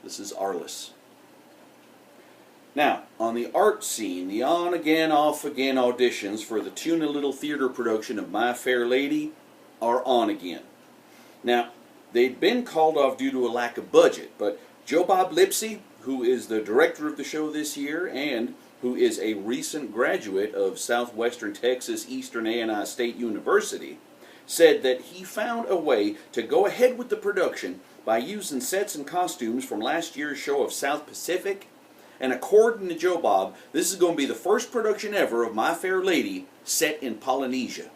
This is Arliss. Now, on the art scene, the on-again, off-again auditions for the Tuna Little Theater production of My Fair Lady are on again. Now, they'd been called off due to a lack of budget, but Joe Bob Lipsy, who is the director of the show this year and who is a recent graduate of Southwestern Texas Eastern A&I State University, said that he found a way to go ahead with the production by using sets and costumes from last year's show of South Pacific. And according to Joe Bob, this is going to be the first production ever of My Fair Lady set in Polynesia.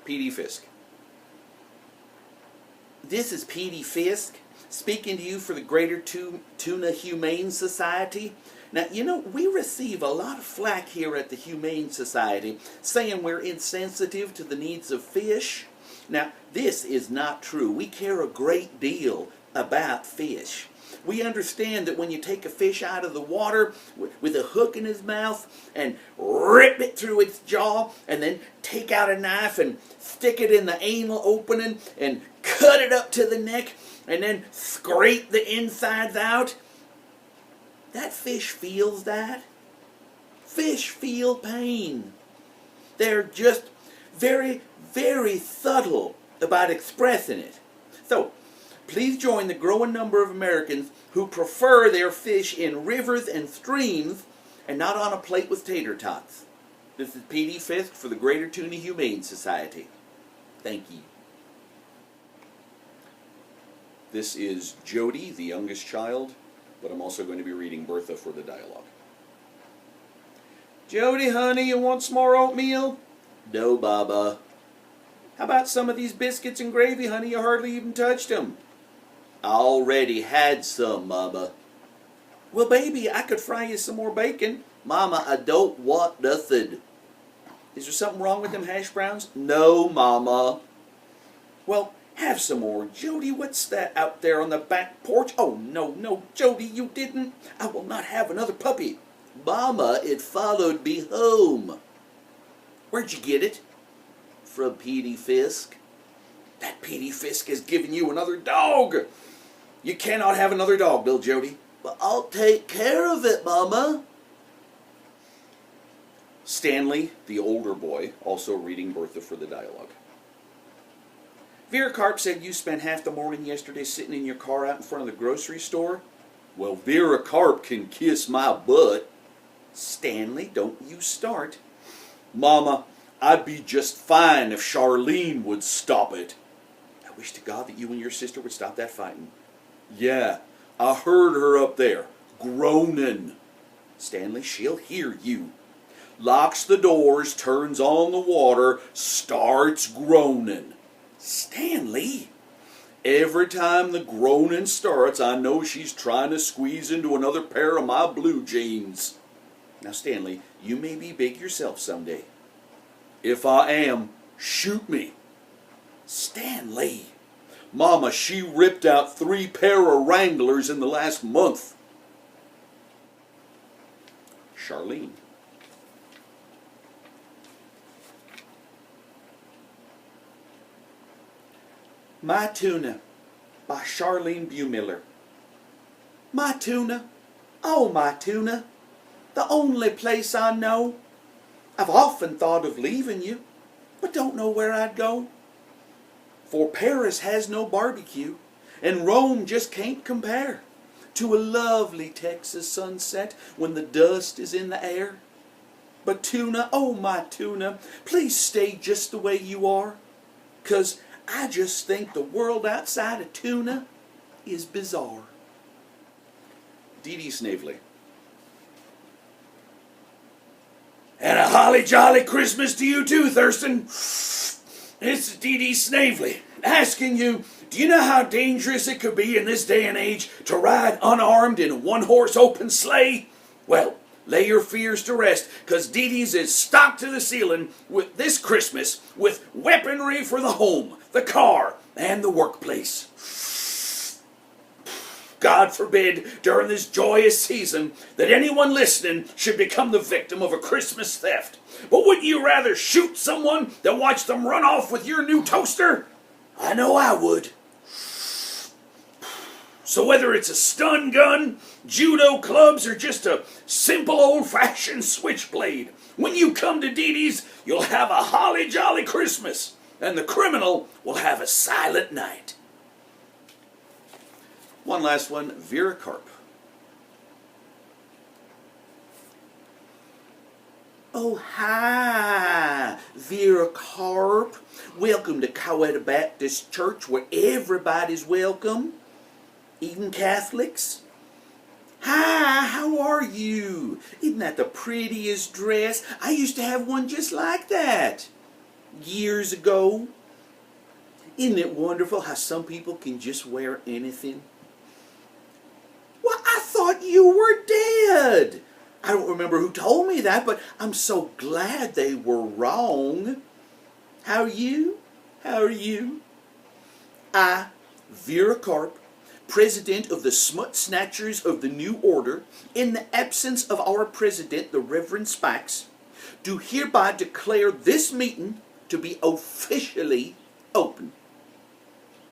P.D. Fisk. This is P.D. Fisk, speaking to you for the Greater Tuna Humane Society. Now, you know, we receive a lot of flack here at the Humane Society saying we're insensitive to the needs of fish. Now, this is not true. We care a great deal about fish. We understand that when you take a fish out of the water with a hook in his mouth and rip it through its jaw and then take out a knife and stick it in the anal opening and cut it up to the neck and then scrape the insides out, that fish feels that. Fish feel pain. They're just very, very subtle about expressing it. So, please join the growing number of Americans who prefer their fish in rivers and streams and not on a plate with tater tots. This is P.D. Fisk for the Greater Tuna Humane Society. Thank you. This is Jody, the youngest child, but I'm also going to be reading Bertha for the dialogue. Jody, honey, you want some more oatmeal? No, Baba. How about some of these biscuits and gravy, honey? You hardly even touched them. I already had some, Mama. Well, baby, I could fry you some more bacon. Mama, I don't want nothing. Is there something wrong with them hash browns? No, Mama. Well, have some more. Jody, what's that out there on the back porch? Oh, no, Jody, you didn't. I will not have another puppy. Mama, it followed me home. Where'd you get it? From P.D. Fisk. That P.D. Fisk has given you another dog. You cannot have another dog, Bill Jody. But I'll take care of it, Mama. Stanley, the older boy, also reading Bertha for the dialogue. Vera Carp said you spent half the morning yesterday sitting in your car out in front of the grocery store. Well, Vera Carp can kiss my butt. Stanley, don't you start. Mama, I'd be just fine if Charlene would stop it. I wish to God that you and your sister would stop that fighting. Yeah, I heard her up there, groaning. Stanley, she'll hear you. Locks the doors, turns on the water, starts groaning. Stanley! Every time the groaning starts, I know she's trying to squeeze into another pair of my blue jeans. Now, Stanley, you may be big yourself someday. If I am, shoot me. Stanley! Mama, she ripped out 3 pair of Wranglers in the last month. Charlene. My Tuna by Charlene Buemiller. My Tuna, oh my Tuna, the only place I know. I've often thought of leaving you, but don't know where I'd go. For Paris has no barbecue, and Rome just can't compare to a lovely Texas sunset when the dust is in the air. But Tuna, oh my Tuna, please stay just the way you are, 'cause I just think the world outside of Tuna is bizarre. Dee Dee Snavely. And a holly jolly Christmas to you too, Thurston. It's Dee Dee Snavely asking you, do you know how dangerous it could be in this day and age to ride unarmed in a one-horse open sleigh? Well, lay your fears to rest, because Dee Dee's is stocked to the ceiling with this Christmas with weaponry for the home, the car, and the workplace. God forbid, during this joyous season, that anyone listening should become the victim of a Christmas theft. But wouldn't you rather shoot someone than watch them run off with your new toaster? I know I would. So whether it's a stun gun, judo clubs, or just a simple old-fashioned switchblade, when you come to Dee Dee's, you'll have a holly jolly Christmas, and the criminal will have a silent night. One last one, Vera Carp. Oh, hi, Vera Carp. Welcome to Coweta Baptist Church, where everybody's welcome, even Catholics. Hi, how are you? Isn't that the prettiest dress? I used to have one just like that years ago. Isn't it wonderful how some people can just wear anything? Well, I thought you were dead. I don't remember who told me that, but I'm so glad they were wrong. How are you? How are you? I, Vera Carp, President of the Smut Snatchers of the New Order, in the absence of our President, the Reverend Spikes, do hereby declare this meeting to be officially open.